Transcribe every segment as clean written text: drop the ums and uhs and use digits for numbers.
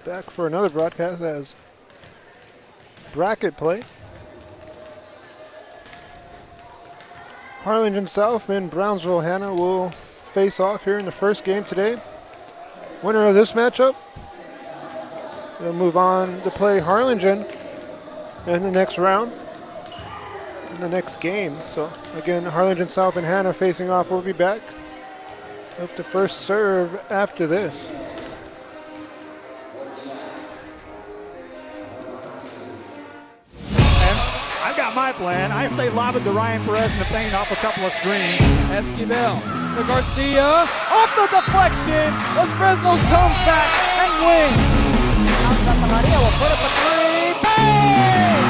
back for another broadcast as bracket play. Harlingen South and Brownsville Hanna will face off here in the first game today. Winner of this matchup will move on to play Harlingen in the next round, in the next game. So again, Harlingen South and Hanna facing off. We'll be back with the first serve after this. I've got my plan. I say lob it to Ryan Perez in the paint off a couple of screens. Esquivel to Garcia. Off the deflection. Los Fresnos comes back and wins. Now Santa Maria will put up a three. Bang!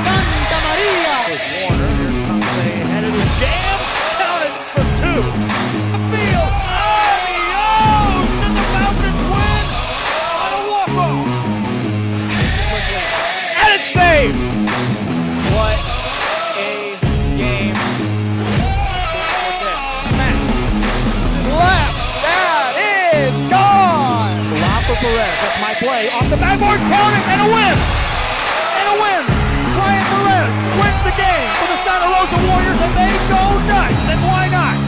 Santa Maria! There's Warner. Here comes a headed jam. Counted for two. The field. Adios! And the Falcons win on a walk-off. And it's saved. What a game. Cortez smacked to the left. That is gone. Lob for Perez. That's my play. Off the backboard. Count it. And a win. And a win. Ryan Perez wins the game for the Santa Rosa Warriors, and they go nuts. And why not?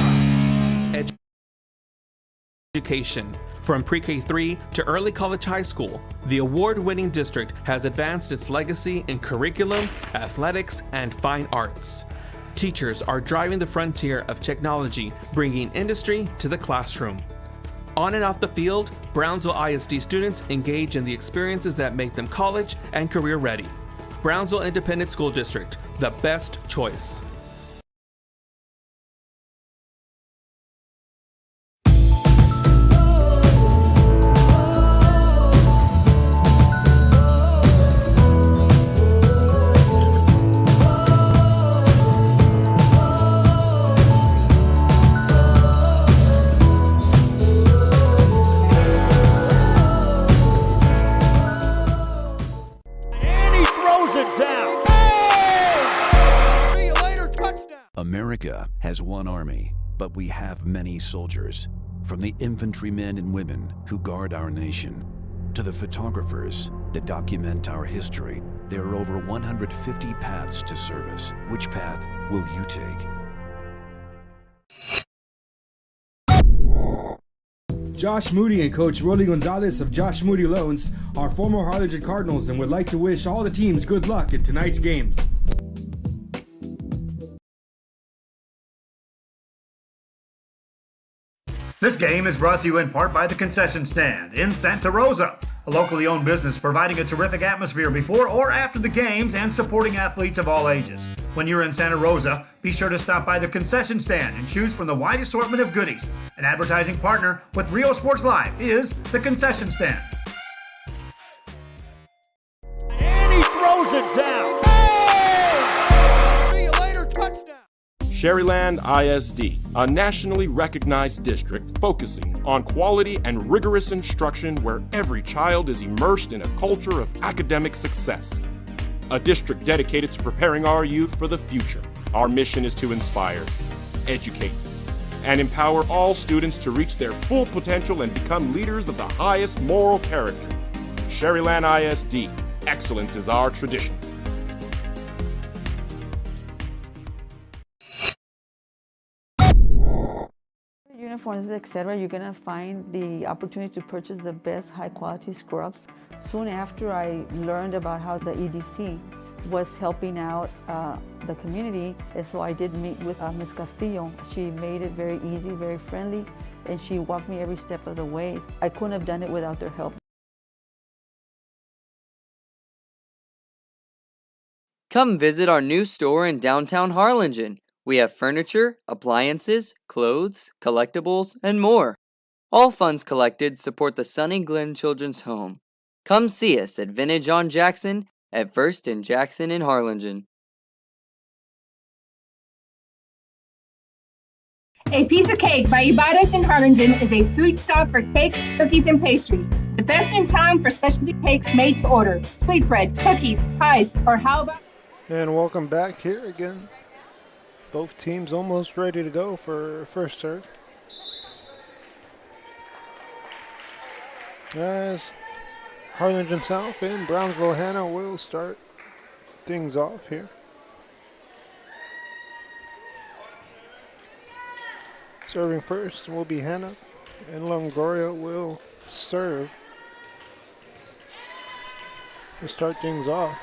Education. From pre-K 3 to early college high school, the award-winning district has advanced its legacy in curriculum, athletics, and fine arts. Teachers are driving the frontier of technology, bringing industry to the classroom. On and off the field, Brownsville ISD students engage in the experiences that make them college and career ready. Brownsville Independent School District, the best choice. America has one army, but we have many soldiers. From the infantrymen and women who guard our nation, to the photographers that document our history, there are over 150 paths to service. Which path will you take? Josh Moody and Coach Rolly Gonzalez of Josh Moody Loans are former Harlingen Cardinals and would like to wish all the teams good luck in tonight's games. This game is brought to you in part by the Concession Stand in Santa Rosa, a locally owned business providing a terrific atmosphere before or after the games and supporting athletes of all ages. When you're in Santa Rosa, be sure to stop by the Concession Stand and choose from the wide assortment of goodies. An advertising partner with Rio Sports Live is the Concession Stand. And he throws it down. Hey! See you later, touchdown. Sherryland ISD, a nationally recognized district focusing on quality and rigorous instruction where every child is immersed in a culture of academic success. A district dedicated to preparing our youth for the future. Our mission is to inspire, educate, and empower all students to reach their full potential and become leaders of the highest moral character. Sherryland ISD, excellence is our tradition. Uniforms, etc., you're going to find the opportunity to purchase the best high quality scrubs. Soon after I learned about how the EDC was helping out the community, and so I did meet with Ms. Castillo. She made it very easy, very friendly, and she walked me every step of the way. I couldn't have done it without their help. Come visit our new store in downtown Harlingen. We have furniture, appliances, clothes, collectibles, and more. All funds collected support the Sunny Glen Children's Home. Come see us at Vintage on Jackson at First and Jackson in Harlingen. A Piece of Cake by Ibarres in Harlingen is a sweet stop for cakes, cookies, and pastries. The best in town for specialty cakes made to order. Sweetbread, cookies, pies, or how about... And welcome back here again. Both teams almost ready to go for first serve. As Harlingen South and Brownsville Hanna will start things off here. Serving first will be Hanna, and Longoria will serve to start things off.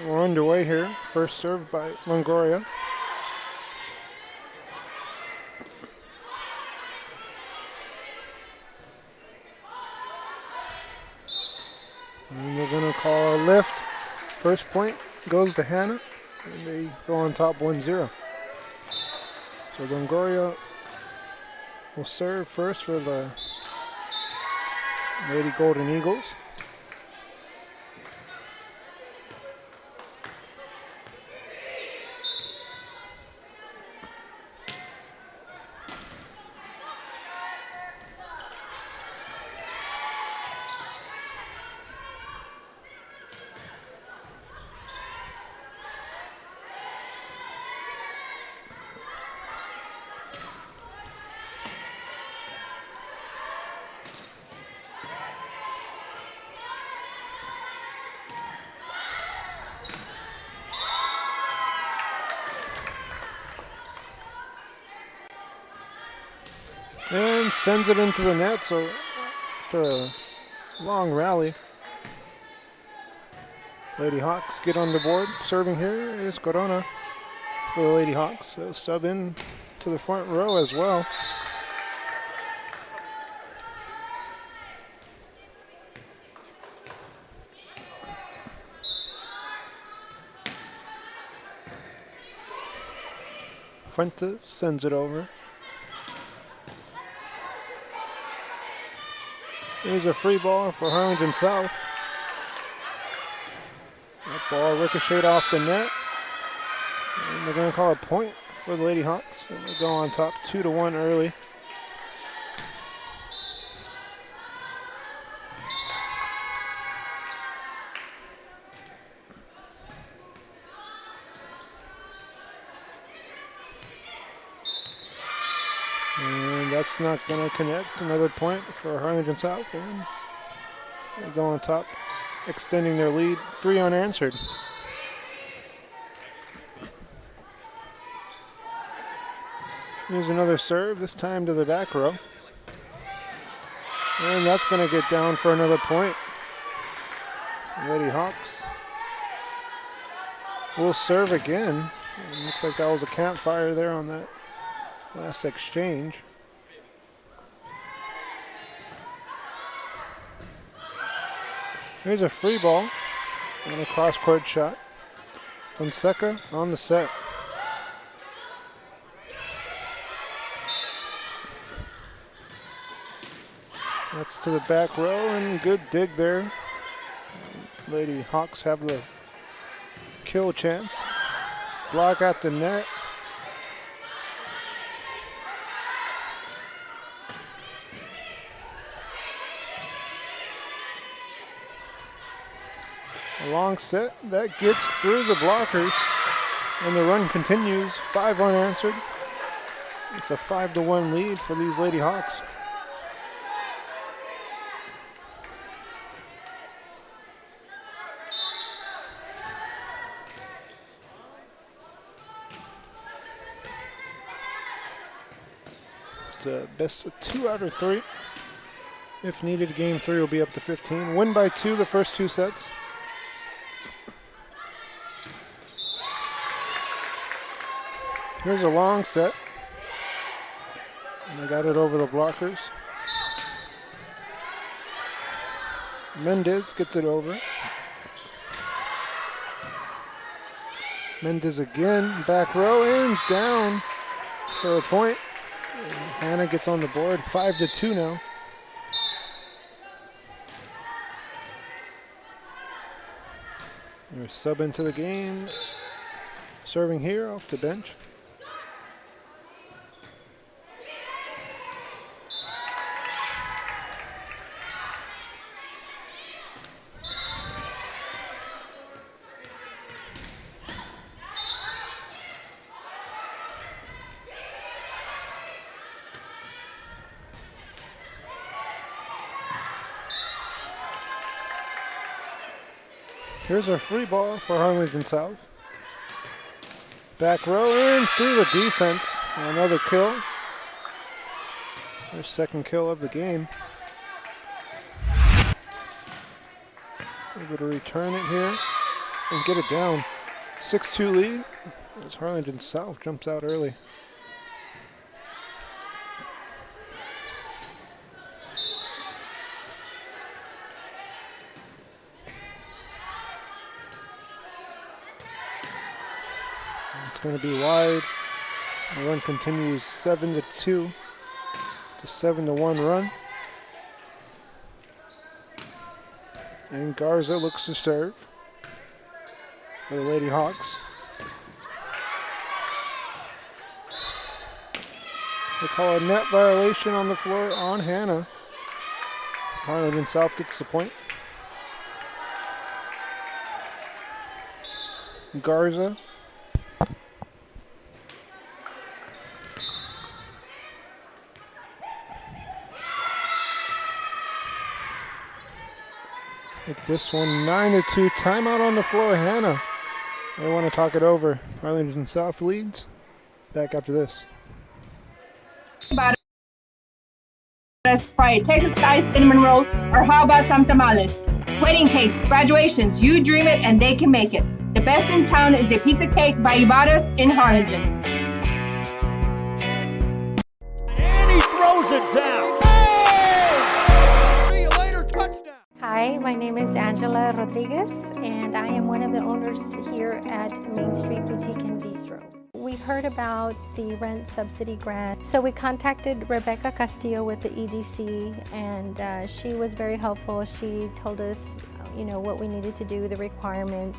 We're underway here. First serve by Longoria. And they're going to call a lift. First point goes to Hanna, and they go on top 1-0. So Longoria will serve first for the Lady Golden Eagles. And sends it into the net, so after a long rally, Lady Hawks get on the board. Serving here is Corona for the Lady Hawks. They'll sub in to the front row as well. Fuentes sends it over. Here's a free ball for Harlingen South. That ball ricocheted off the net. And they're going to call a point for the Lady Hawks. And they go on top 2-1 early. That's not going to connect. Another point for Harlingen South. And they go on top, extending their lead. 3 unanswered. Here's another serve, this time to the back row. And that's going to get down for another point. Lady Hawks will serve again. It looked like that was a campfire there on that last exchange. Here's a free ball and a cross-court shot. Fonseca on the set. That's to the back row, and good dig there. Lady Hawks have the kill chance. Block at the net. A long set that gets through the blockers, and the run continues. 5 unanswered. It's a 5-1 lead for these Lady Hawks. It's the best of 2 out of 3. If needed, game 3 will be up to 15. Win by 2 the first 2 sets. Here's a long set. And they got it over the blockers. Mendez gets it over. Mendez again, back row and down for a point. And Hanna gets on the board, 5-2 now. They're sub into the game. Serving here off the bench. Here's a free ball for Harlingen South. Back row in through the defense. Another kill. Their second kill of the game. Able to return it here and get it down. 6-2 lead as Harlingen South jumps out early. It's going to be wide. The run continues 7-2 to 7-1 run. And Garza looks to serve for the Lady Hawks. They call a net violation on the floor on Hanna. Harlingen South gets the point. Garza. With this one, 9-2, timeout on the floor, Hanna. They want to talk it over. Harlingen South leads. Back after this. About us, fry Texas Sky cinnamon rolls, or how about some tamales? Wedding cakes, graduations, you dream it and they can make it. The best in town is a piece of cake by Ibarra's in Harlingen. And he throws it down. Hey! See you later, touchdown. Hi, my name is Angela Rodriguez, and I am one of the owners here at Main Street Boutique and Bistro. We heard about the rent subsidy grant, so we contacted Rebecca Castillo with the EDC, and she was very helpful. She told us, what we needed to do, the requirements,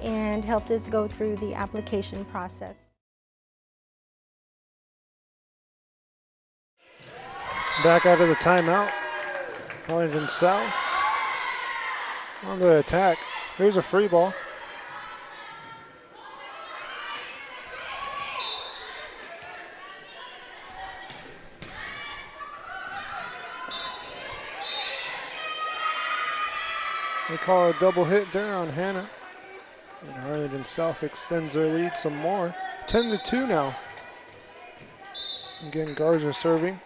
and helped us go through the application process. Back out of the timeout. Harlingen South on the attack. Here's a free ball. They call a double hit there on Hanna. And Harlingen South extends their lead some more. 10-2 now. Again, Garza serving.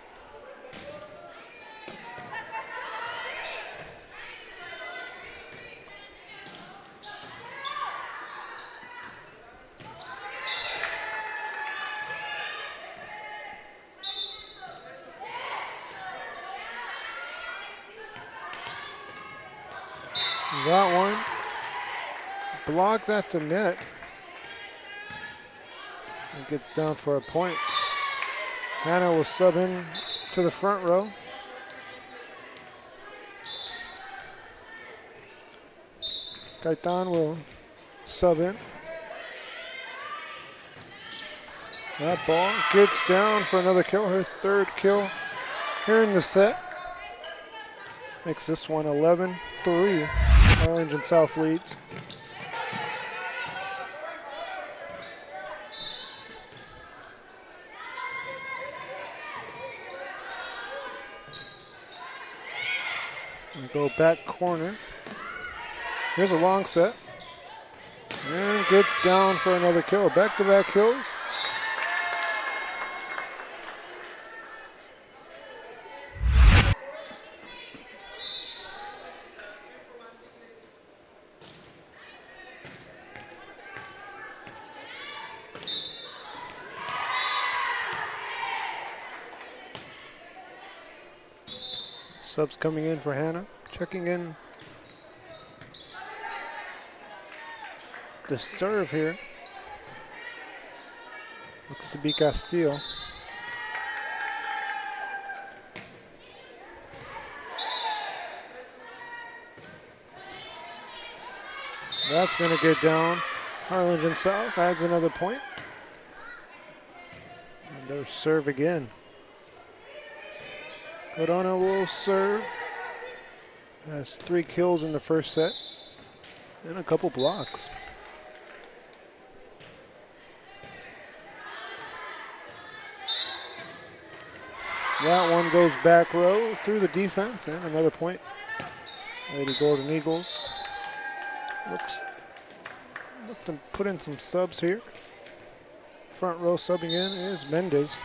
That one blocked at the net. It gets down for a point. Hanna will sub in to the front row. Gaitan will sub in. That ball gets down for another kill, her third kill here in the set. Makes this one 11-3. Harlingen South leads. We go back corner. Here's a long set. And gets down for another kill. Back-to-back kills. Subs coming in for Hanna. Checking in the serve here. Looks to be Castillo. That's going to get down. Harlingen South adds another point. And they'll serve again. Corona will serve. Has 3 kills in the first set and a couple blocks. That one goes back row through the defense and another point. Lady Golden Eagles Look to put in some subs here. Front row subbing in is Mendez.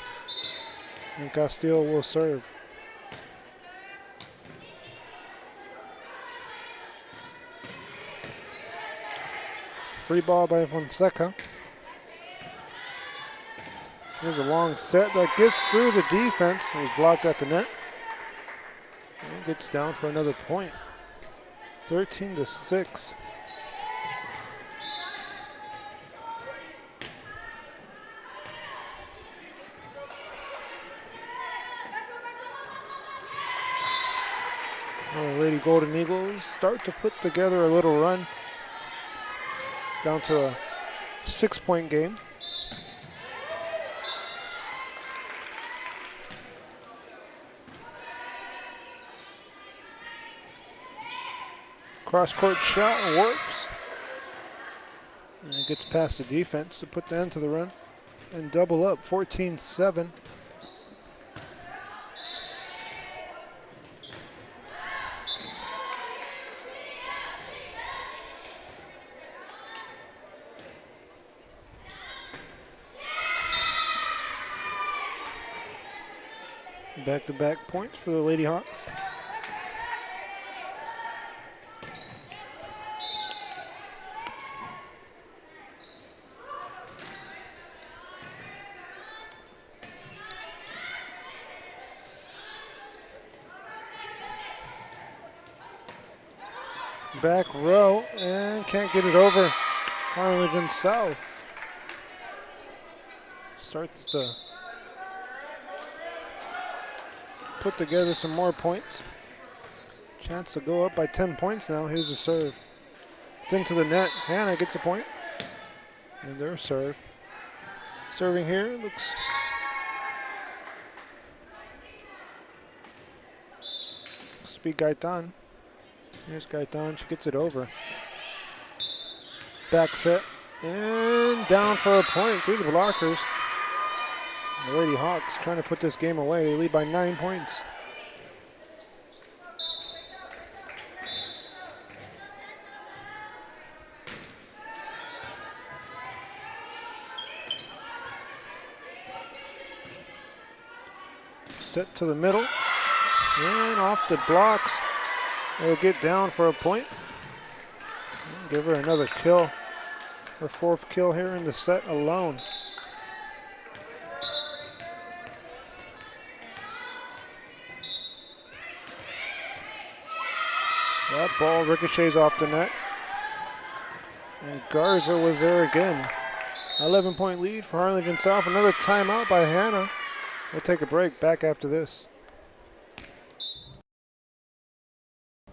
And Castillo will serve. Free ball by Fonseca. Here's a long set that gets through the defense. It was blocked at the net. And gets down for another point. 13-6. The Lady Golden Eagles start to put together a little run. Down to a 6-point game. Cross-court shot works. And it gets past the defense to put the end to the run. And double up, 14-7. Back-to-back points for the Lady Hawks. Back row and can't get it over. Harlingen South starts to put together some more points. Chance to go up by 10 points now. Here's a serve. It's into the net. Hanna gets a point. And their serve. Serving here looks to be Gaitan. Here's Gaitan. She gets it over. Back set. And down for a point through the blockers. The Lady Hawks trying to put this game away. They lead by 9 points. Set to the middle. And off the blocks. They'll get down for a point. Give her another kill. Her 4th kill here in the set alone. That ball ricochets off the net. And Garza was there again. 11-point lead for Harlingen South. Another timeout by Hanna. We'll take a break. Back after this.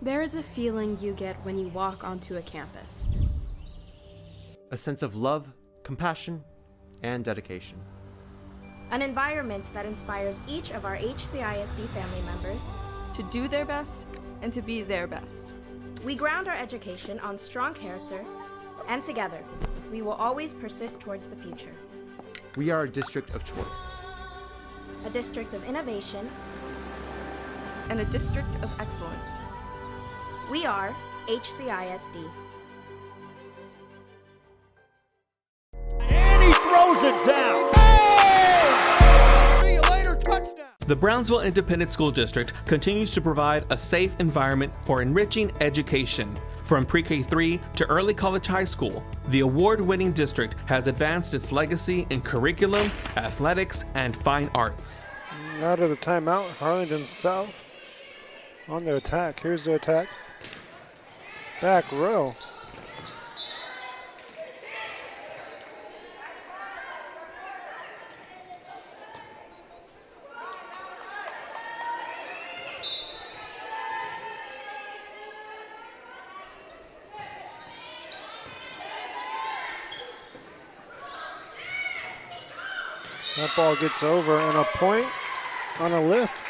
There is a feeling you get when you walk onto a campus. A sense of love, compassion, and dedication. An environment that inspires each of our HCISD family members to do their best and to be their best. We ground our education on strong character, and together, we will always persist towards the future. We are a district of choice. A district of innovation. And a district of excellence. We are HCISD. And he throws it down. Hey! See you later, touchdown. The Brownsville Independent School District continues to provide a safe environment for enriching education. From pre-K 3 to early college high school, the award-winning district has advanced its legacy in curriculum, athletics, and fine arts. Out of the timeout, Harlingen South on their attack. Here's the attack. Back row. That ball gets over and a point on a lift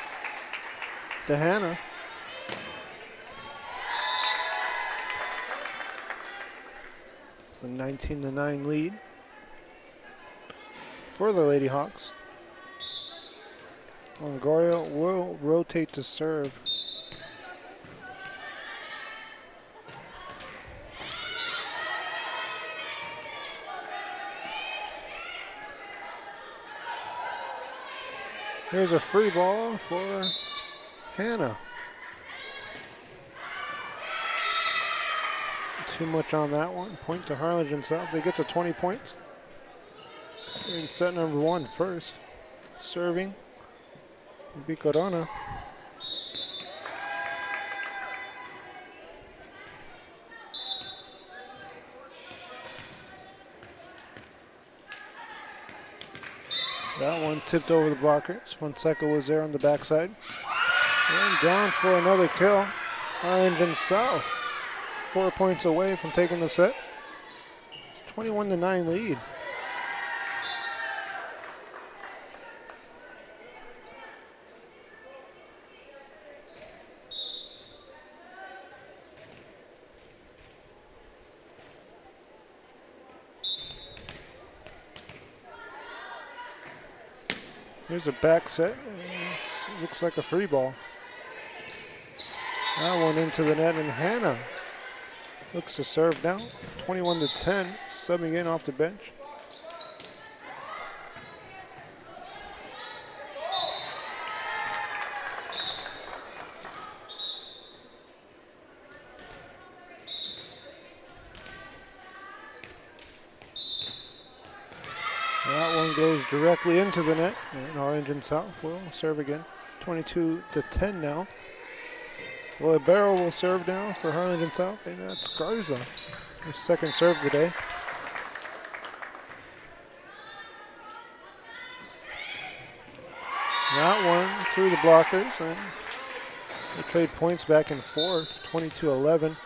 to Hanna. It's a 19-9 lead for the Lady Hawks. Longoria will rotate to serve. Here's a free ball for Hanna. Too much on that one. Point to Harlingen South. They get to 20 points. In set number 1 first. Serving. Corona. That one tipped over the blockers. Fonseca was there on the backside. And down for another kill. Harlingen South. 4 points away from taking the set. It's 21-9 lead. Here's a back set. It looks like a free ball. That one into the net, and Hanna looks to serve now. 21-10, subbing in off the bench. That one goes directly into the net, and Harlingen South will serve again. 22-10 now. Well, Barrow will serve now for Harlingen South, and that's Garza, her second serve today. That one through the blockers, and they trade points back and forth, 22-11.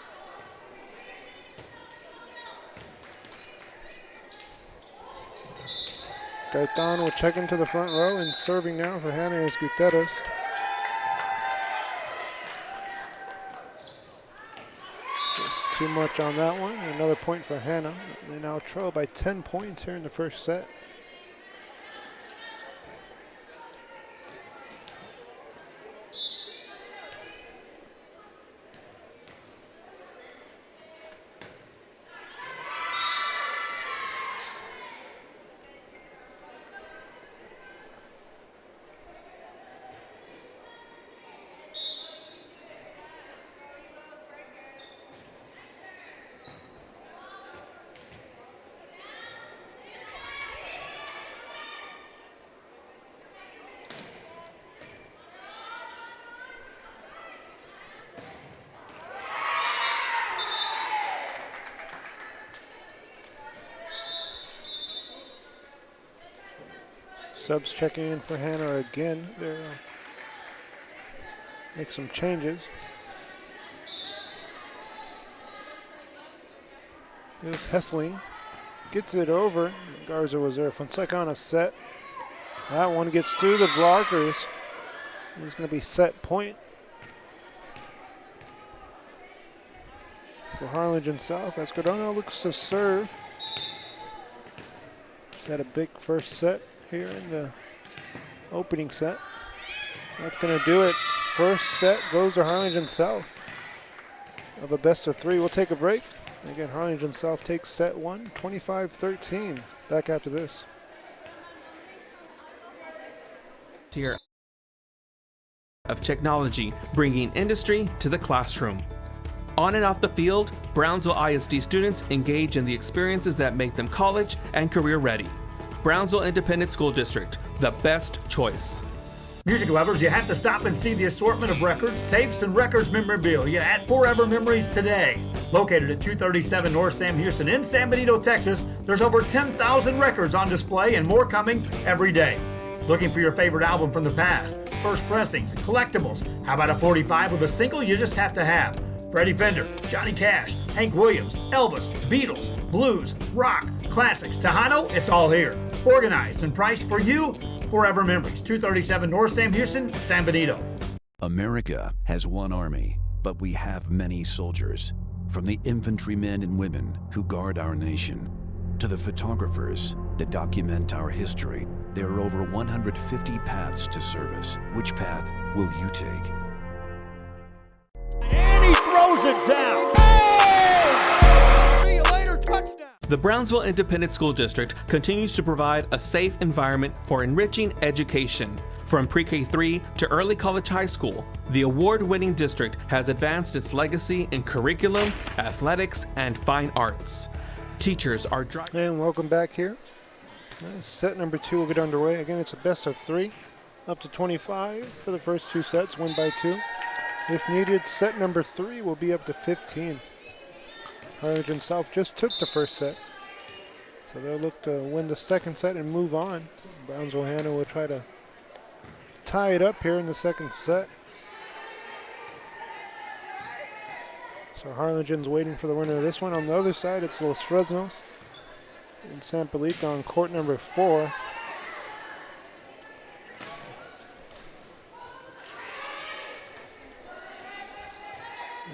Gaetan will check into the front row, and serving now for Hanna is Guterres. Just too much on that one. Another point for Hanna. They now trail by 10 points here in the first set. Subs checking in for Hanna again. They'll make some changes. There's Hessling. Gets it over. Garza was there. Fonseca on a set. That one gets through the blockers. It's going to be set point for Harlingen South. As Cardona looks to serve. He's had a big first set here in the opening set. That's going to do it. First set goes to Harlingen South of a best of 3. We'll take a break. Again, Harlingen South takes set 1, 25-13. Back after this. Here of technology, bringing industry to the classroom. On and off the field, Brownsville ISD students engage in the experiences that make them college and career ready. Brownsville Independent School District, the best choice. Music lovers, you have to stop and see the assortment of records, tapes, and records memorabilia at Forever Memories today. Located at 237 North Sam Houston in San Benito, Texas, there's over 10,000 records on display and more coming every day. Looking for your favorite album from the past, first pressings, collectibles. How about a 45 with a single you just have to have? Freddie Fender, Johnny Cash, Hank Williams, Elvis, Beatles, blues, rock, classics, Tejano, it's all here. Organized and priced for you. Forever Memories, 237 North Sam Houston, San Benito. America has one army, but we have many soldiers. From the infantrymen and women who guard our nation, to the photographers that document our history, there are over 150 paths to service. Which path will you take? And he throws it down. Hey! See you later, touchdown. The Brownsville Independent School District continues to provide a safe environment for enriching education. From pre-K 3 to early college high school, the award-winning district has advanced its legacy in curriculum, athletics, and fine arts. Teachers are driving. And welcome back here. Set number 2 will get underway. Again, it's a best of 3, up to 25 for the first 2 sets, win by 2. If needed, set number 3 will be up to 15. Harlingen South just took the first set, so they'll look to win the second set and move on. Brownsville Hanna will try to tie it up here in the second set. So Harlingen's waiting for the winner of this one. On the other side, it's Los Fresnos and San Felipe on court number 4.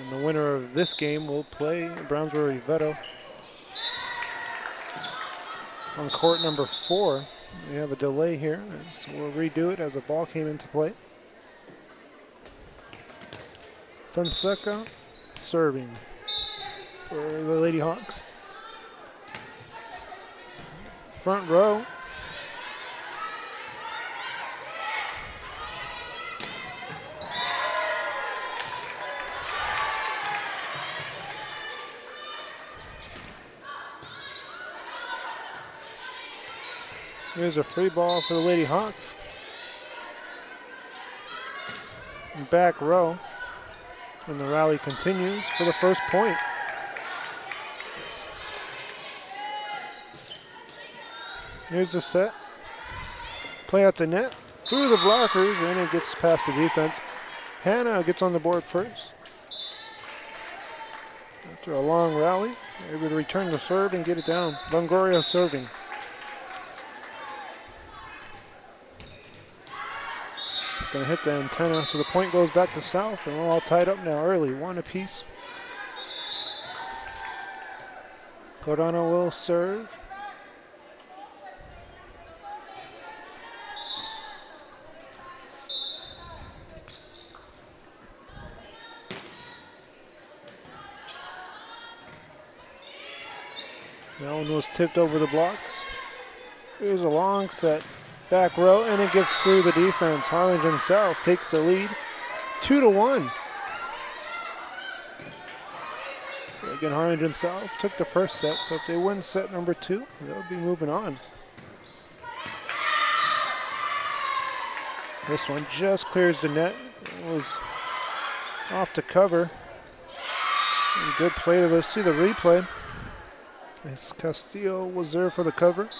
And the winner of this game will play Brownsville Riveto on court number 4. We have a delay here, so we'll redo it as the ball came into play. Fonseca serving for the Lady Hawks. Front row. Here's a free ball for the Lady Hawks. Back row. And the rally continues for the first point. Here's the set. Play out the net. Through the blockers, and it gets past the defense. Hanna gets on the board first. After a long rally, able to return the serve and get it down. Longoria serving. Going to hit the antenna, so the point goes back to South, and we're all tied up now early, 1 apiece. Cordano will serve. That one was tipped over the blocks. Here's a long set. Back row, and it gets through the defense. Harlingen South takes the lead, 2-1. So again, Harlingen South took the first set, so if they win set number 2, they'll be moving on. This one just clears the net. It was off the cover. And good play. Let's see the replay. As Castillo was there for the cover.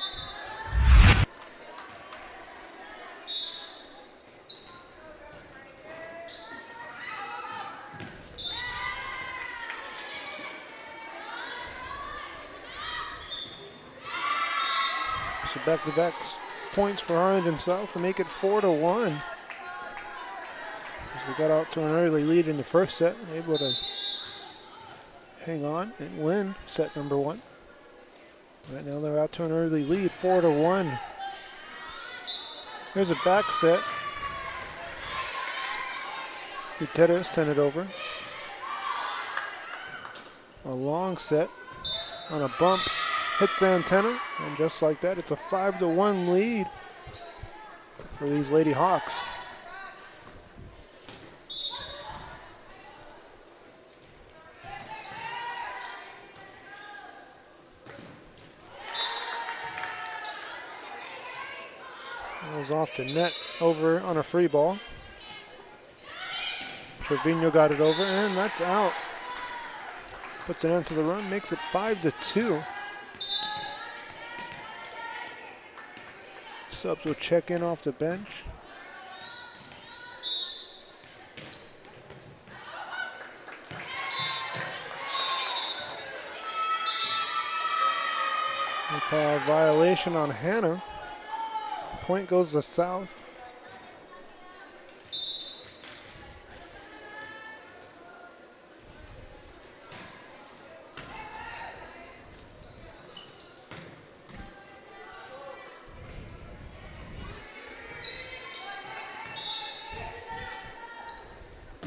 So back-to-back points for Harlingen South to make it 4-1. As we got out to an early lead in the first set, able to hang on and win set number 1. Right now they're out to an early lead, 4-1. Here's a back set. Gutierrez sent it over. A long set on a bump. Hits the antenna, and just like that, it's a 5-1 lead for these Lady Hawks. It was off the net over on a free ball. Trevino got it over, and that's out. Puts it into the run, makes it 5-2. Subs will check in off the bench. We call a violation on Hanna. Point goes to South.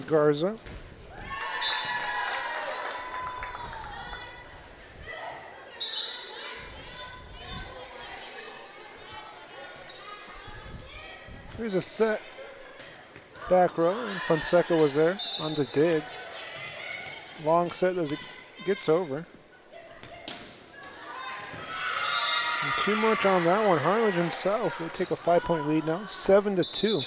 Garza. Here's a set. Back row, and Fonseca was there on the dig. Long set as it gets over. And too much on that one. Harlingen South will take a 5-point lead now, 7-2.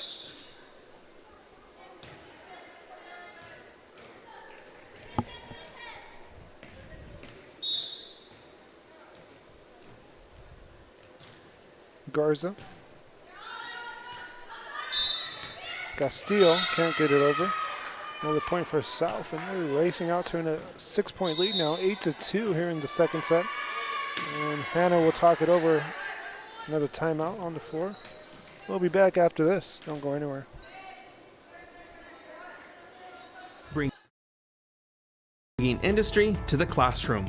Garza. Castillo can't get it over. Another point for South, and they're racing out to a 6-point lead now, 8-2 here in the second set. And Hanna will talk it over. Another timeout on the floor. We'll be back after this. Don't go anywhere. Bringing industry to the classroom.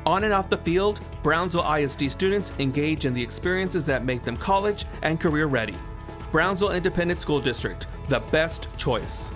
On and off the field, Brownsville ISD students engage in the experiences that make them college and career ready. Brownsville Independent School District, the best choice.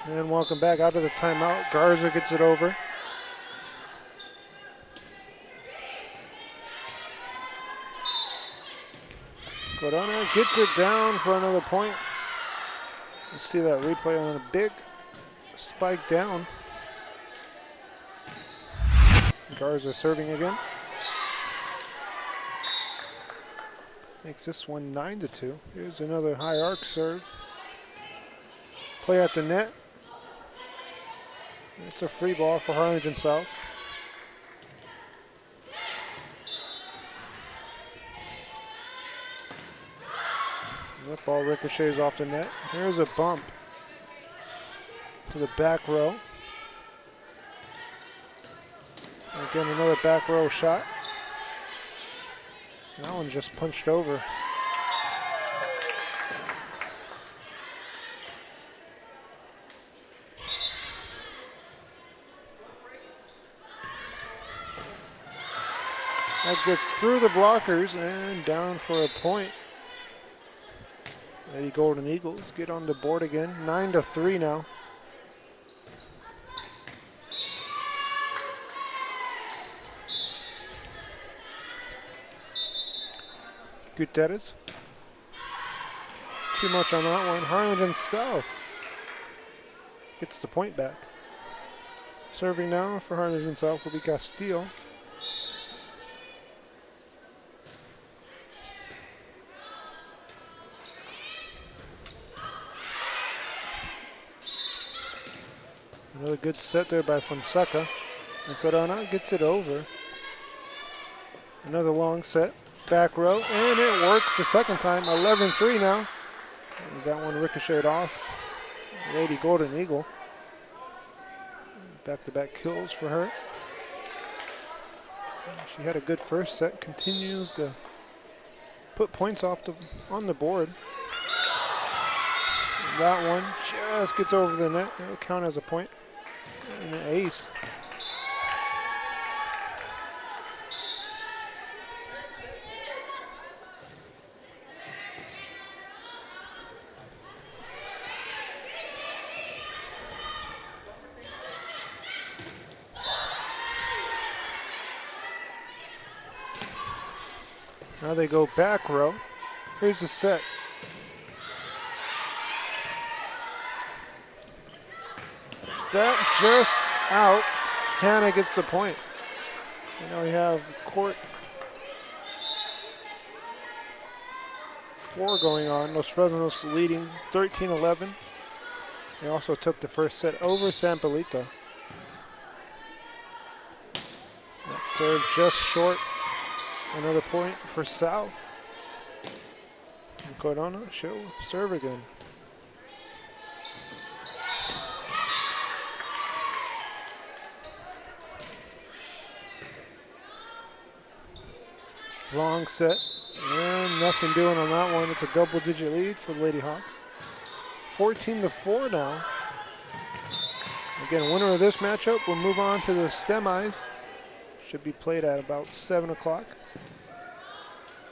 And welcome back out of the timeout. Garza gets it over. Corona gets it down for another point. You see that replay on a big spike down. Garza serving again. Makes this one 9-2. Here's another high arc serve. Play at the net. It's a free ball for Harlingen South. And that ball ricochets off the net. Here's a bump to the back row. Again, another back row shot. That one just punched over. That gets through the blockers and down for a point. Lady Golden Eagles get on the board again. 9-3 now. Gutierrez. Too much on that one. Harlingen South gets the point back. Serving now for Harlingen South will be Castillo. Another good set there by Fonseca. And Corona gets it over. Another long set. Back row, and it works the second time. 11-3 now. As that one ricocheted off. Lady Golden Eagle. Back-to-back kills for her. She had a good first set. Continues to put points on the board. That one just gets over the net. It'll count as a point. And an ace. Now they go back row. Here's the set. That just out. Hanna gets the point. And now we have court 4 going on. Los Fresnos leading 13-11. They also took the first set over San Polito. That serve just short. Another point for South. And Corona, she'll serve again. Long set, and nothing doing on that one. It's a double-digit lead for the Lady Hawks. 14-4 now. Again, winner of this matchup will move on to the semis. Should be played at about 7 o'clock.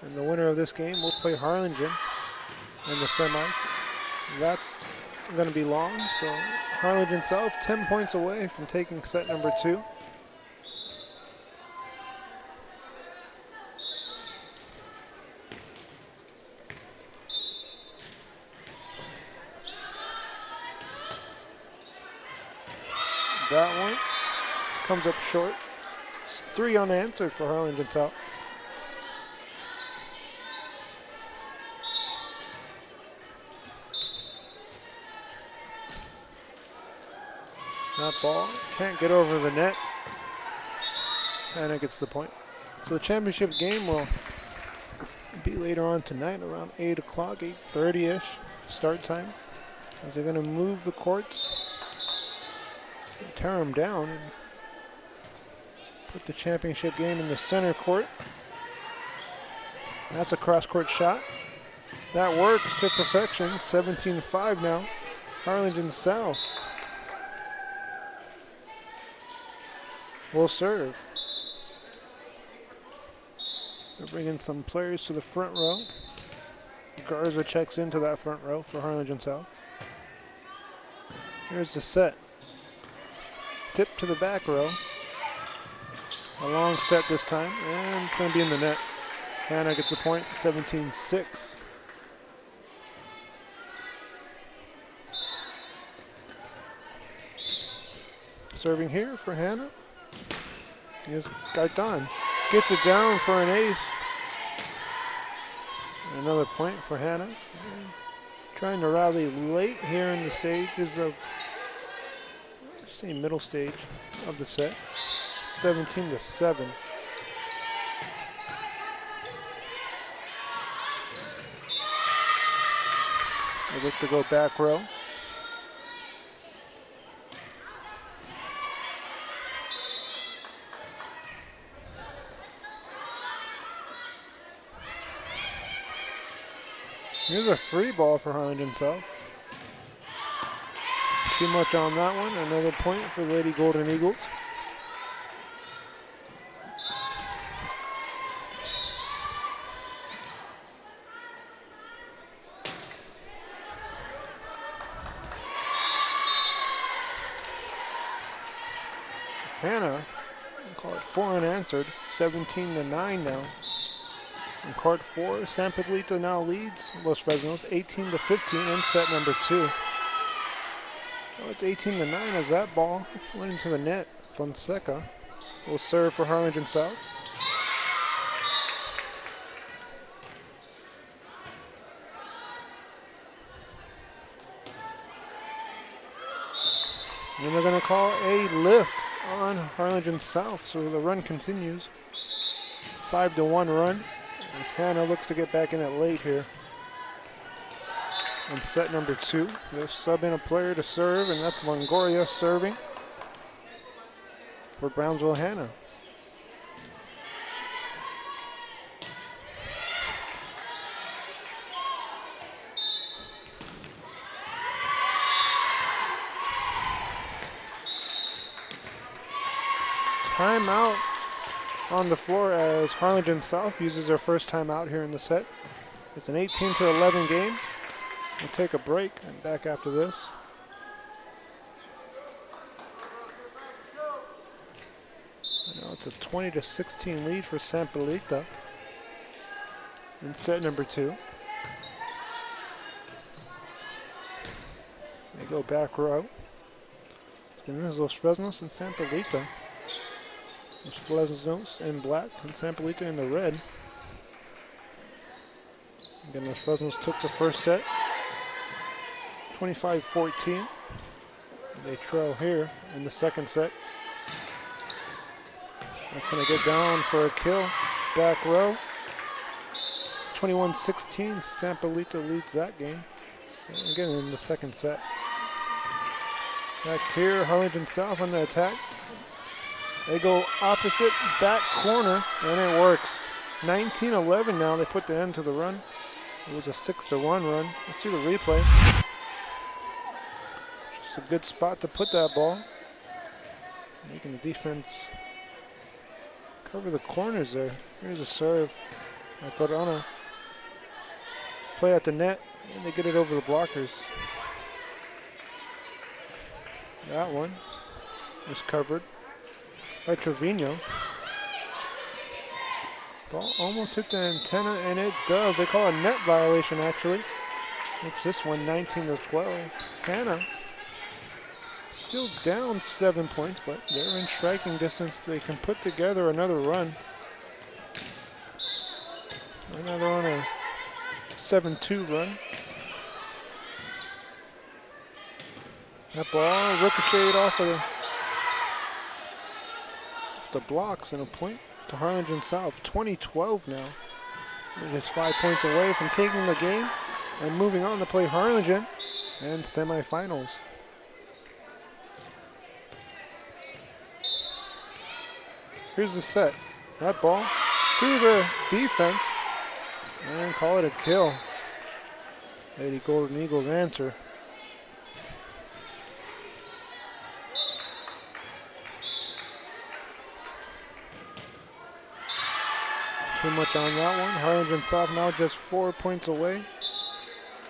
And the winner of this game will play Harlingen in the semis. That's going to be long, so Harlingen South 10 points away from taking set number 2. That one comes up short. It's 3 unanswered for Harlingen South. That ball can't get over the net. And it gets the point. So the championship game will be later on tonight around 8 o'clock, 8:30-ish start time. As they're going to move the courts, tear them down, and put the championship game in the center court. That's a cross-court shot. That works to perfection. 17-5 now. Harlingen South will serve. They're bringing some players to the front row. Garza checks into that front row for Harlingen South. Here's the set. Tip to the back row. A long set this time, and it's going to be in the net. Hanna gets a point, 17-6. Serving here for Hanna is Gaitan. Gets it down for an ace. Another point for Hanna. Trying to rally late here in the stages of, say, middle stage of the set. 17-7. They look to go back row. Here's a free ball for Harlingen South. Too much on that one. Another point for Lady Golden Eagles. Hanna, call it 4 unanswered, 17-9 now. In court 4, San Pedrito now leads Los Fresnos 18-15 in set number 2. Oh, it's 18-9 as that ball went into the net. Fonseca will serve for Harlingen South. And they're going to call a lift on Harlingen South, so the run continues. 5-1 run as Hanna looks to get back in it late here. In set number 2, they're subbing a player to serve, and that's Longoria serving for Brownsville Hanna. Timeout on the floor as Harlingen South uses their first timeout here in the set. It's an 18-11 game. We'll take a break and back after this. Now it's a 20-16 lead for San Pedrito in set number 2. They go back row. And there's Los Fresnos and San Pedrito. Los Fresnos in black and San Pedrito in the red. Again, Los Fresnos took the first set, 25-14. They trail here in the second set. That's going to get down for a kill. Back row. 21-16. San Pedrito leads that game. And again, in the second set. Back here, Harlingen South on the attack. They go opposite back corner, and it works. 19-11 now. They put the end to the run. It was a 6-1 run. Let's see the replay. Just a good spot to put that ball. Making the defense cover the corners there. Here's a serve by Corona. Play at the net, and they get it over the blockers. That one is covered by Trevino. Ball almost hit the antenna, and it does. They call a net violation, actually. Makes this one 19-12. Hanna still down 7 points, but they're in striking distance. They can put together another run. Right now they're on a 7-2 run. That ball ricocheted off of the blocks, and a point to Harlingen South. 20-12 now. They're just 5 points away from taking the game and moving on to play Harlingen and semifinals. Here's the set. That ball through the defense and call it a kill. Lady Golden Eagles answer. Too much on that one. Harlingen South now just 4 points away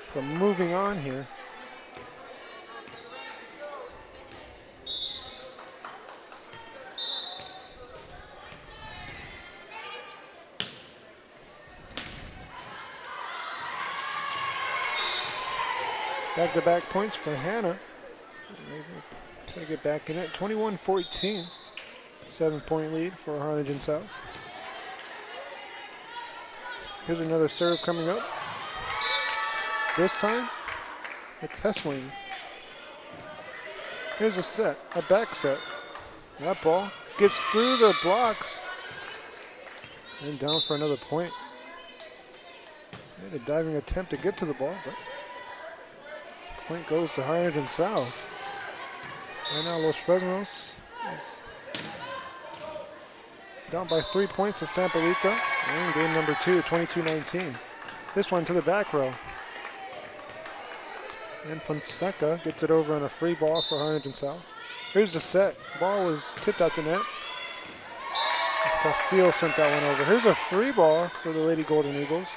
from moving on here. Back-to-back points for Hanna. Try to get back in it. 21-14. 7-point lead for Harlingen South. Here's another serve coming up. This time, it's Hessling. Here's a set, a back set. That ball gets through the blocks and down for another point. And a diving attempt to get to the ball, but point goes to Harlingen South. Right now, Los Fresnos is down by 3 points to Sampolita. And game number 2, 22-19. This one to the back row. And Fonseca gets it over on a free ball for Harlingen South. Here's the set. Ball was tipped out the net. Castillo sent that one over. Here's a free ball for the Lady Golden Eagles.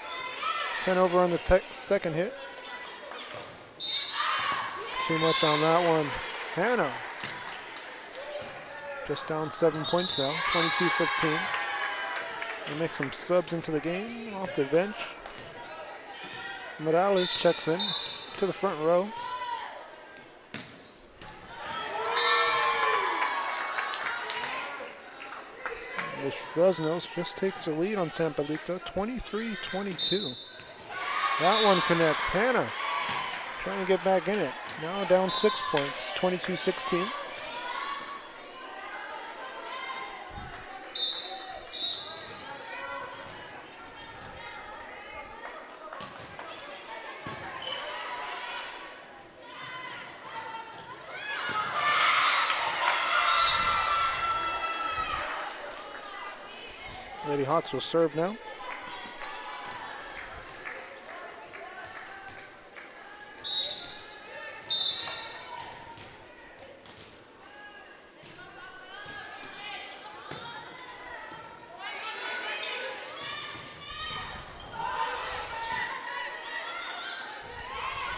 Sent over on the second hit. Too much on that one. Hanna just down 7 points now, 22-15. They make some subs into the game off the bench. Morales checks in to the front row. Los Fresnos just takes the lead on Sampolita, 23-22. That one connects. Hanna trying to get back in it. Now down 6 points, 22-16. Lady Hawks will serve now.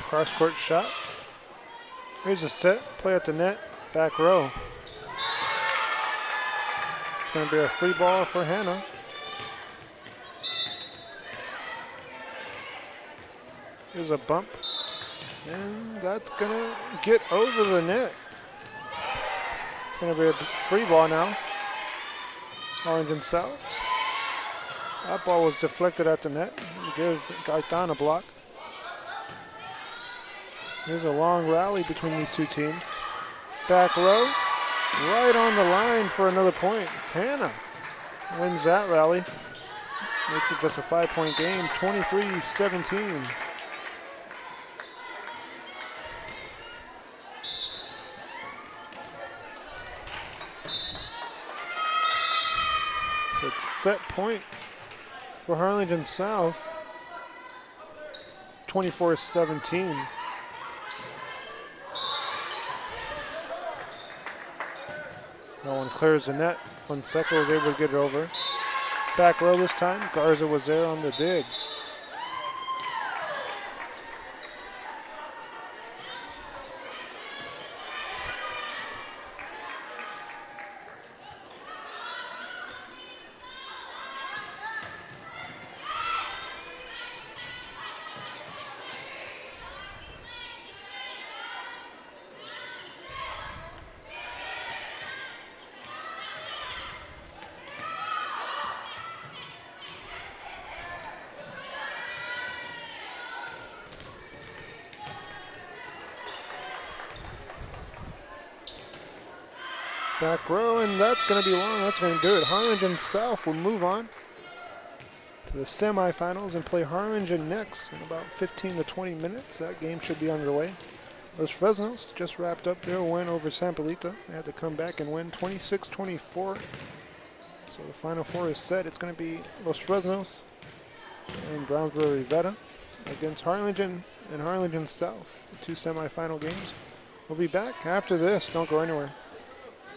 Cross court shot. Here's a set, play at the net, back row. It's going to be a free ball for Hanna. Here's a bump, and that's going to get over the net. It's going to be a free ball now. Harlingen South. That ball was deflected at the net. Give Gaetan a block. Here's a long rally between these two teams. Back row, right on the line for another point. Hanna wins that rally. Makes it just a 5-point game, 23-17. It's set point for Harlingen South, 24-17. No one clears the net. Fonseca was able to get it over. Back row this time. Garza was there on the dig. Back row, and that's going to be long. That's going to do it. Harlingen South will move on to the semifinals and play Harlingen next in about 15 to 20 minutes. That game should be underway. Los Fresnos just wrapped up their win over Sampolita. They had to come back and win 26-24. So the Final Four is set. It's going to be Los Fresnos and Brownsville Rivera against Harlingen and Harlingen South, the two semifinal games. We'll be back after this. Don't go anywhere.